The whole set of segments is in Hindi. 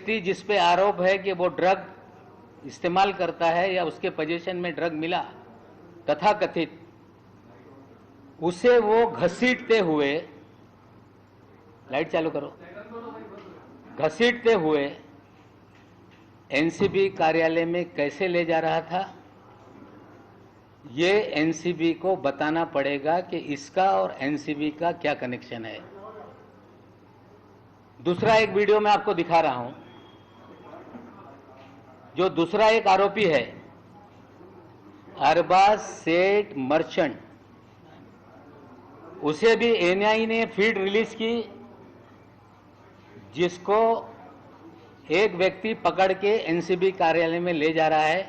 व्यक्ति जिस पे आरोप है कि वो ड्रग इस्तेमाल करता है या उसके पोजीशन में ड्रग मिला तथाकथित, उसे वो घसीटते हुए, लाइट चालू करो, घसीटते हुए एनसीबी कार्यालय में कैसे ले जा रहा था, ये एनसीबी को बताना पड़ेगा कि इसका और एनसीबी का क्या कनेक्शन है। दूसरा एक वीडियो मैं आपको दिखा रहा हूं। जो दूसरा एक आरोपी है, अरबाज सेठ मर्चेंट, उसे भी एनआई ने फीड रिलीज की, जिसको एक व्यक्ति पकड़ के एनसीबी कार्यालय में ले जा रहा है।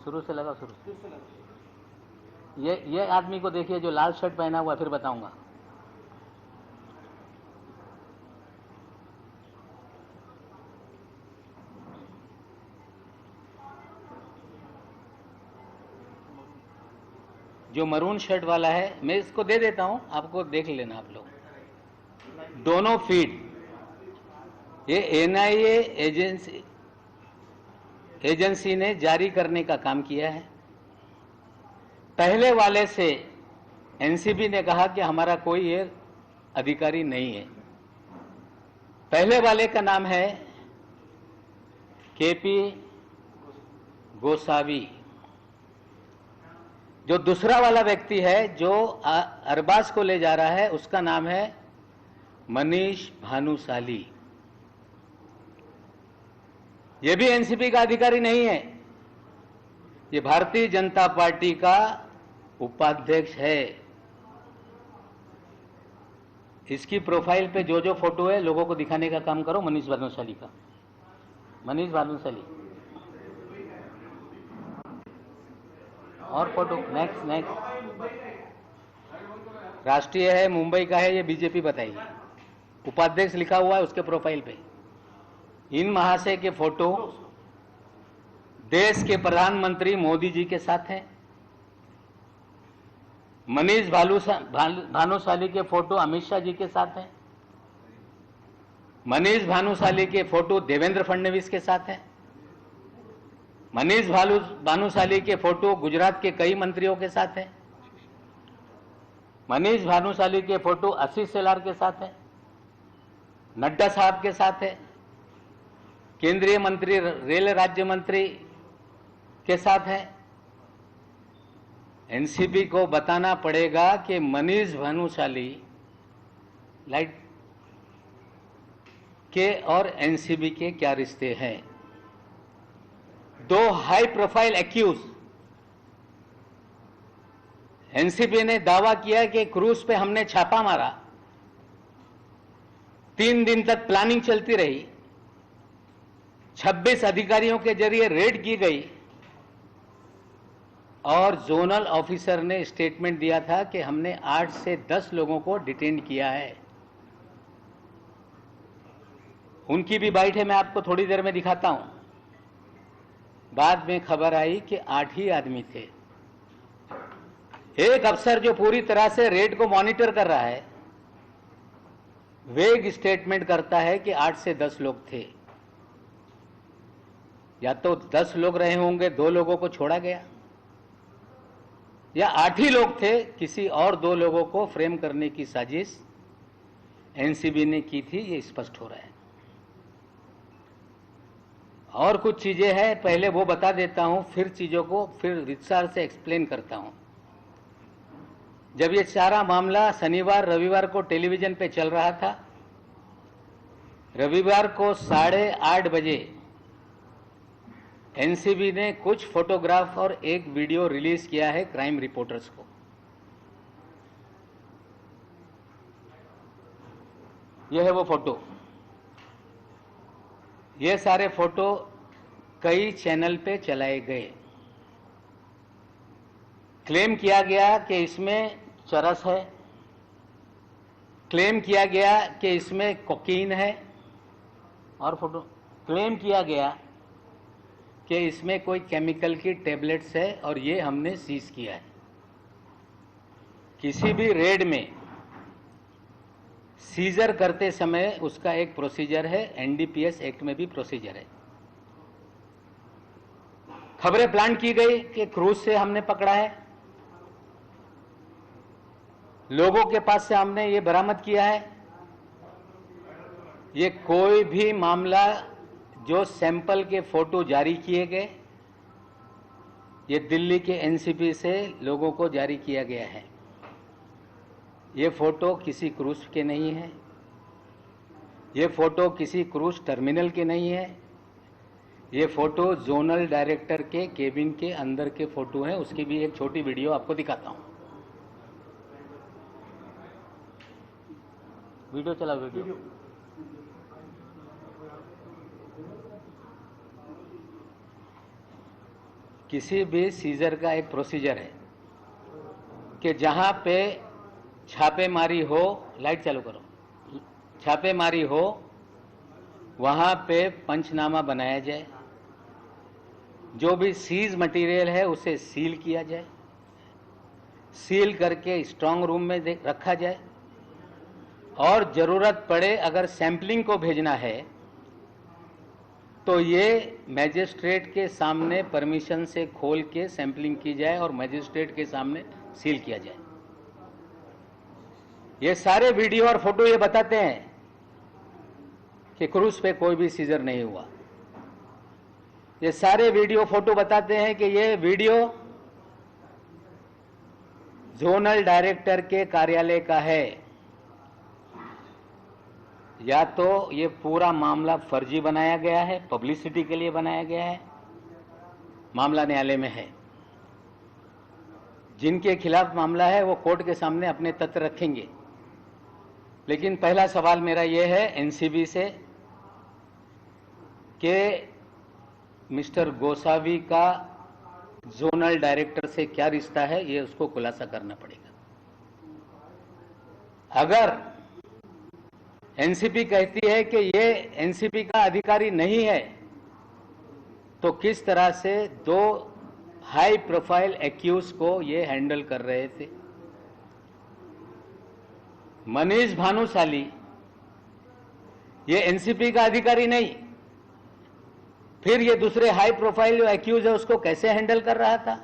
शुरू से लगा, शुरू से। ये आदमी को देखिए जो लाल शर्ट पहना हुआ, फिर बताऊंगा। जो मरून शर्ट वाला है, मैं इसको दे देता हूं, आपको देख लेना आप लोग। दोनों फीड ये एनआईए एजेंसी ने जारी करने का काम किया है। पहले वाले से एनसीबी ने कहा कि हमारा कोई ये अधिकारी नहीं है। पहले वाले का नाम है केपी गोसावी। जो दूसरा वाला व्यक्ति है जो अरबाज को ले जा रहा है, उसका नाम है मनीष भानुशाली। यह भी एनसीबी का अधिकारी नहीं है, ये भारतीय जनता पार्टी का उपाध्यक्ष है। इसकी प्रोफाइल पे जो जो फोटो है लोगों को दिखाने का काम करो। मनीष भानुशाली का, मनीष भानुशाली और फोटो नेक्स्ट राष्ट्रीय है, मुंबई का है, ये बीजेपी बताइए। उपाध्यक्ष लिखा हुआ है उसके प्रोफाइल पे। इन महाशय के फोटो देश के प्रधानमंत्री मोदी जी के साथ हैं। मनीष भानुशाली के फोटो अमित शाह जी के साथ हैं। मनीष भानुशाली के फोटो देवेंद्र फडणवीस के साथ हैं। मनीष भानुशाली के फोटो गुजरात के कई मंत्रियों के साथ हैं। मनीष भानुशाली के फोटो आशीष शेलार के साथ है, नड्डा साहब के साथ है, केंद्रीय मंत्री, रेल राज्य मंत्री के साथ है। एनसीबी को बताना पड़ेगा कि मनीष भानुशाली लाइट के और एनसीबी के क्या रिश्ते हैं। दो हाई प्रोफाइल एक्यूज, एनसीबी ने दावा किया कि क्रूज पे हमने छापा मारा, 3 दिन तक प्लानिंग चलती रही, 26 अधिकारियों के जरिए रेड की गई और जोनल ऑफिसर ने स्टेटमेंट दिया था कि हमने 8 से 10 लोगों को डिटेन किया है। उनकी भी बाइट है, मैं आपको थोड़ी देर में दिखाता हूं। बाद में खबर आई कि 8 ही आदमी थे। एक अफसर जो पूरी तरह से रेड को मॉनिटर कर रहा है, वेग स्टेटमेंट करता है कि 8 से 10 लोग थे। या तो 10 लोग रहे होंगे, 2 लोगों को छोड़ा गया, या 8 ही लोग थे, किसी और 2 लोगों को फ्रेम करने की साजिश एनसीबी ने की थी, ये स्पष्ट हो रहा है। और कुछ चीजें हैं, पहले वो बता देता हूं, फिर चीजों को फिर विस्तार से एक्सप्लेन करता हूं। जब ये सारा मामला शनिवार रविवार को टेलीविजन पे चल रहा था, रविवार को 8:30 बजे एनसीबी ने कुछ फोटोग्राफ और एक वीडियो रिलीज किया है क्राइम रिपोर्टर्स को। यह है वो फोटो। ये सारे फोटो कई चैनल पे चलाए गए। क्लेम किया गया कि इसमें चरस है, क्लेम किया गया कि इसमें कोकीन है, और फोटो क्लेम किया गया कि इसमें कोई केमिकल की टेबलेट्स है, और ये हमने सीज किया है। किसी भी रेड में सीजर करते समय उसका एक प्रोसीजर है, एनडीपीएस एक्ट में भी प्रोसीजर है। खबरें प्लांट की गई कि क्रूज से हमने पकड़ा है, लोगों के पास से हमने ये बरामद किया है। ये कोई भी मामला जो सैंपल के फोटो जारी किए गए, ये दिल्ली के एनसीबी से लोगों को जारी किया गया है। ये फोटो किसी क्रूज के नहीं है, ये फोटो किसी क्रूज टर्मिनल के नहीं है, ये फोटो जोनल डायरेक्टर के केबिन के अंदर के फोटो हैं। उसकी भी एक छोटी वीडियो आपको दिखाता हूं। वीडियो चला, वीडियो। किसी भी सीजर का एक प्रोसीजर है कि जहां पे छापेमारी हो, लाइट चालू करो, छापेमारी हो, वहां पे पंचनामा बनाया जाए, जो भी सीज मटेरियल है उसे सील किया जाए, सील करके स्ट्रांग रूम में रखा जाए, और जरूरत पड़े अगर सैंपलिंग को भेजना है तो ये मैजिस्ट्रेट के सामने परमिशन से खोल के सैंपलिंग की जाए और मैजिस्ट्रेट के सामने सील किया जाए। ये सारे वीडियो और फोटो ये बताते हैं कि क्रूज पे कोई भी सीजर नहीं हुआ। ये सारे वीडियो फोटो बताते हैं कि ये वीडियो जोनल डायरेक्टर के कार्यालय का है। या तो ये पूरा मामला फर्जी बनाया गया है, पब्लिसिटी के लिए बनाया गया है, मामला न्यायालय में है। जिनके खिलाफ मामला है वो कोर्ट के सामने अपने तथ्य रखेंगे। लेकिन पहला सवाल मेरा ये है एनसीबी से कि मिस्टर गोसावी का जोनल डायरेक्टर से क्या रिश्ता है, ये उसको खुलासा करना पड़ेगा। अगर एनसीबी कहती है कि ये एनसीबी का अधिकारी नहीं है, तो किस तरह से दो हाई प्रोफाइल एक्यूज को ये हैंडल कर रहे थे। मनीष भानुशाली ये एनसीबी का अधिकारी नहीं, फिर ये दूसरे हाई प्रोफाइल जो एक्यूज है उसको कैसे हैंडल कर रहा था।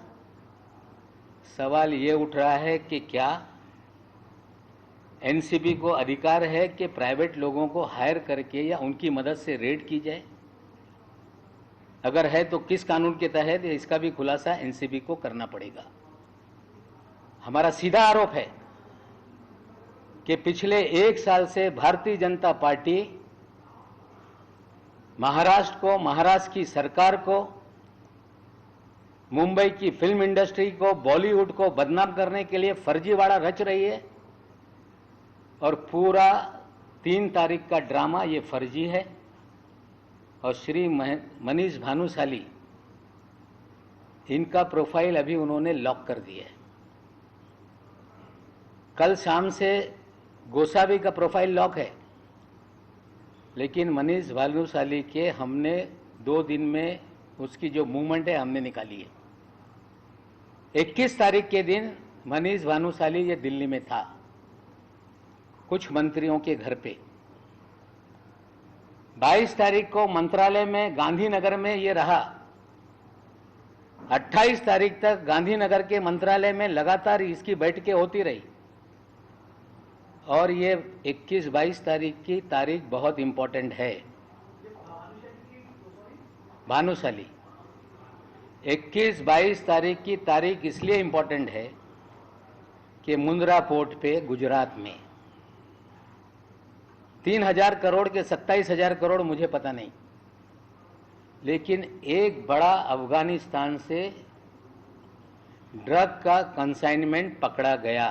सवाल ये उठ रहा है कि क्या एनसीबी को अधिकार है कि प्राइवेट लोगों को हायर करके या उनकी मदद से रेड की जाए? अगर है तो किस कानून के तहत, इसका भी खुलासा एनसीबी को करना पड़ेगा। हमारा सीधा आरोप है कि पिछले 1 साल से भारतीय जनता पार्टी महाराष्ट्र को, महाराष्ट्र की सरकार को, मुंबई की फिल्म इंडस्ट्री को, बॉलीवुड को बदनाम करने के लिए फर्जीवाड़ा रच रही है। और पूरा 3 तारीख का ड्रामा ये फर्जी है। और श्री मनीष भानुशाली, इनका प्रोफाइल अभी उन्होंने लॉक कर दिया है। कल शाम से गोसावी का प्रोफाइल लॉक है, लेकिन मनीष भानुशाली के हमने 2 दिन में उसकी जो मूवमेंट है हमने निकाली है। 21 तारीख के दिन मनीष भानुशाली ये दिल्ली में था, कुछ मंत्रियों के घर पे। 22 तारीख को मंत्रालय में गांधीनगर में ये रहा। 28 तारीख तक गांधीनगर के मंत्रालय में लगातार इसकी बैठकें होती रही। और ये 21-22 तारीख की तारीख बहुत इंपॉर्टेंट है। भानुशाली 21-22 तारीख की तारीख इसलिए इंपॉर्टेंट है कि मुंद्रा पोर्ट पे गुजरात में 3,000 करोड़ के 27,000 करोड़ मुझे पता नहीं, लेकिन एक बड़ा अफगानिस्तान से ड्रग का कंसाइनमेंट पकड़ा गया।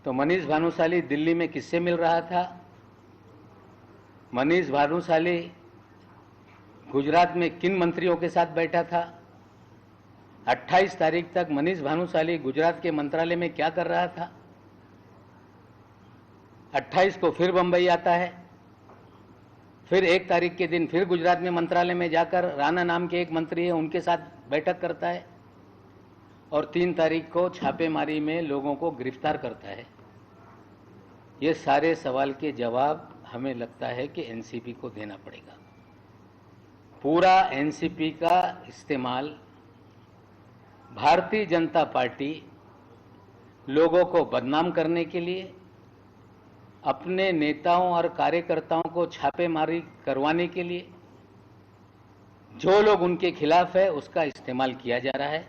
तो मनीष भानुशाली दिल्ली में किससे मिल रहा था? मनीष भानुशाली गुजरात में किन मंत्रियों के साथ बैठा था? 28 तारीख तक मनीष भानुशाली गुजरात के मंत्रालय में क्या कर रहा था? 28 को फिर बंबई आता है, फिर 1 तारीख के दिन फिर गुजरात में मंत्रालय में जाकर राणा नाम के एक मंत्री है उनके साथ बैठक करता है। और 3 तारीख को छापेमारी में लोगों को गिरफ्तार करता है। ये सारे सवाल के जवाब हमें लगता है कि एनसीपी को देना पड़ेगा। पूरा एनसीपी का इस्तेमाल भारतीय जनता पार्टी लोगों को बदनाम करने के लिए, अपने नेताओं और कार्यकर्ताओं को छापेमारी करवाने के लिए, जो लोग उनके खिलाफ है उसका इस्तेमाल किया जा रहा है।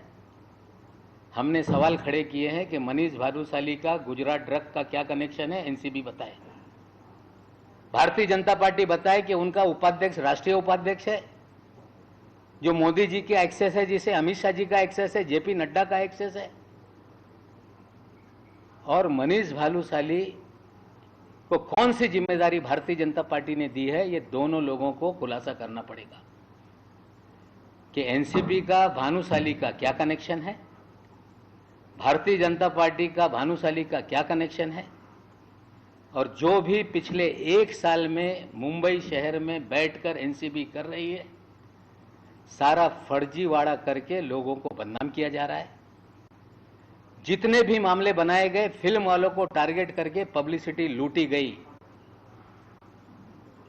हमने सवाल खड़े किए हैं कि मनीष भानुशाली का गुजरात ड्रग का क्या कनेक्शन है, एनसीबी बताए। भारतीय जनता पार्टी बताए कि उनका उपाध्यक्ष राष्ट्रीय उपाध्यक्ष है, जो मोदी जी के एक्सेस है, जिसे अमित शाह जी का एक्सेस है, जेपी नड्डा का एक्सेस है। और मनीष भानुशाली को कौन सी जिम्मेदारी भारतीय जनता पार्टी ने दी है, ये दोनों लोगों को खुलासा करना पड़ेगा कि एनसीपी का भानुशाली का क्या कनेक्शन है, भारतीय जनता पार्टी का भानुशाली का क्या कनेक्शन है, और जो भी पिछले 1 साल में मुंबई शहर में बैठकर एनसीबी कर रही है, सारा फर्जीवाड़ा करके लोगों को बदनाम किया जा रहा है। जितने भी मामले बनाए गए, फिल्म वालों को टारगेट करके पब्लिसिटी लूटी गई।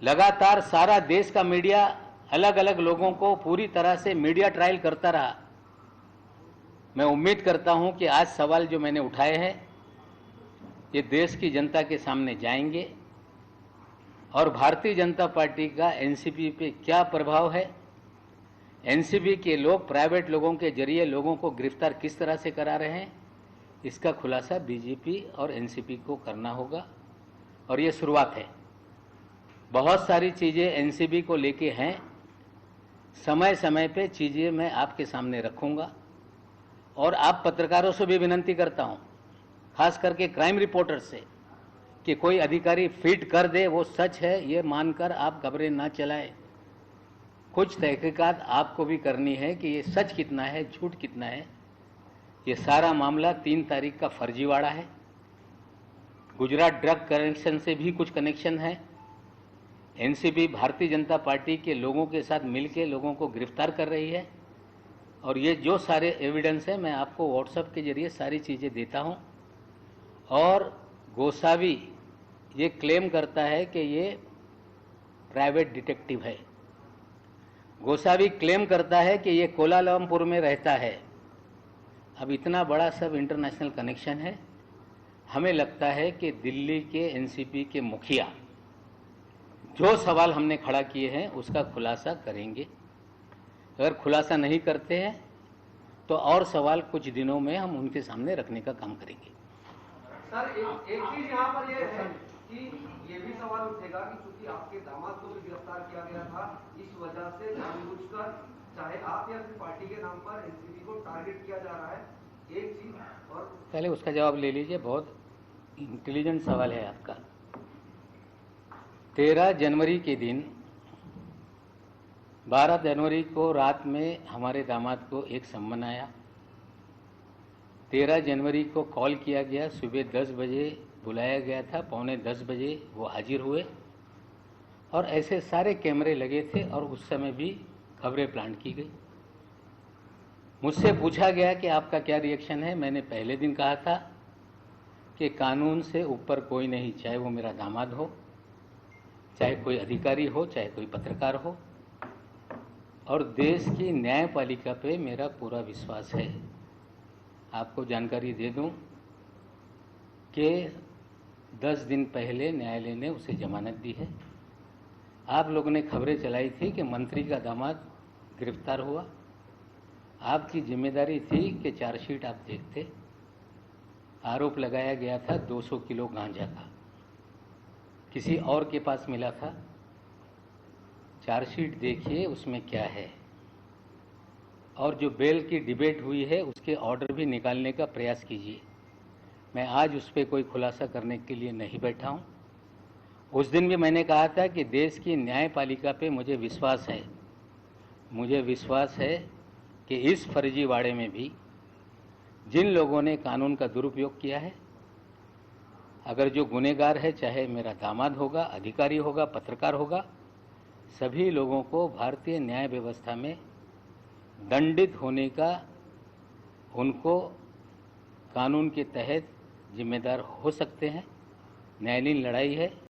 लगातार सारा देश का मीडिया अलग अलग लोगों को पूरी तरह से मीडिया ट्रायल करता रहा। मैं उम्मीद करता हूं कि आज सवाल जो मैंने उठाए हैं ये देश की जनता के सामने जाएंगे और भारतीय जनता पार्टी का एनसीपी पे क्या प्रभाव है, एनसीबी के लोग प्राइवेट लोगों के जरिए लोगों को गिरफ्तार किस तरह से करा रहे हैं, इसका खुलासा बीजेपी और एनसीपी को करना होगा। और ये शुरुआत है, बहुत सारी चीज़ें एनसीबी को लेके हैं। समय समय पे चीज़ें मैं आपके सामने रखूंगा और आप पत्रकारों से भी विनती करता हूं, खास करके क्राइम रिपोर्टर से, कि कोई अधिकारी फीड कर दे वो सच है ये मानकर आप खबरें ना चलाएं। कुछ तहकीकात आपको भी करनी है कि ये सच कितना है, झूठ कितना है। ये सारा मामला 3 तारीख का फर्जीवाड़ा है। गुजरात ड्रग कनेक्शन से भी कुछ कनेक्शन है। एनसीबी भारतीय जनता पार्टी के लोगों के साथ मिलकर लोगों को गिरफ्तार कर रही है। और ये जो सारे एविडेंस है मैं आपको व्हाट्सएप के जरिए सारी चीज़ें देता हूं। और गोसावी ये क्लेम करता है कि ये प्राइवेट डिटेक्टिव है। गोसावी क्लेम करता है कि ये कोलालमपुर में रहता है। अब इतना बड़ा सब इंटरनेशनल कनेक्शन है। हमें लगता है कि दिल्ली के एनसीपी के मुखिया जो सवाल हमने खड़ा किए हैं उसका खुलासा करेंगे। अगर खुलासा नहीं करते हैं तो और सवाल कुछ दिनों में हम उनके सामने रखने का काम करेंगे। सर एक चीज यहाँ पर ये है कि ये भी सवाल उठेगा कि चूंकि आपके दामाद को भी गिरफ्तार किया गया था, इस वजह से जानबूझकर चाहे आप या फिर पार्टी के नाम पर एनसीबी को टारगेट किया जा रहा है, एक चीज। और पहले उसका जवाब ले लीजिए, बहुत इंटेलिजेंट सवाल है आपका। 13 जनवरी के दिन 12 जनवरी को रात में हमारे दामाद को एक सम्मन आया। 13 जनवरी को कॉल किया गया, सुबह 10 बजे बुलाया गया था, पौने 10 बजे वो हाजिर हुए और ऐसे सारे कैमरे लगे थे और उस समय भी खबरें प्लांट की गई। मुझसे पूछा गया कि आपका क्या रिएक्शन है। मैंने पहले दिन कहा था कि कानून से ऊपर कोई नहीं, चाहे वो मेरा दामाद हो, चाहे कोई अधिकारी हो, चाहे कोई पत्रकार हो, और देश की न्यायपालिका पे मेरा पूरा विश्वास है। आपको जानकारी दे दूं कि 10 दिन पहले न्यायालय ने उसे जमानत दी है। आप लोगों ने खबरें चलाई थी कि मंत्री का दामाद गिरफ्तार हुआ। आपकी जिम्मेदारी थी कि चार्जशीट आप देखते। आरोप लगाया गया था 200 किलो गांजा का, किसी और के पास मिला था। चार्जशीट देखिए उसमें क्या है, और जो बेल की डिबेट हुई है उसके ऑर्डर भी निकालने का प्रयास कीजिए। मैं आज उस पर कोई खुलासा करने के लिए नहीं बैठा हूँ। उस दिन भी मैंने कहा था कि देश की न्यायपालिका पे मुझे विश्वास है। मुझे विश्वास है कि इस फर्जीवाड़े में भी जिन लोगों ने कानून का दुरुपयोग किया है, अगर जो गुनहगार है, चाहे मेरा दामाद होगा, अधिकारी होगा, पत्रकार होगा, सभी लोगों को भारतीय न्याय व्यवस्था में दंडित होने का उनको कानून के तहत जिम्मेदार हो सकते हैं। न्यायालयीन लड़ाई है।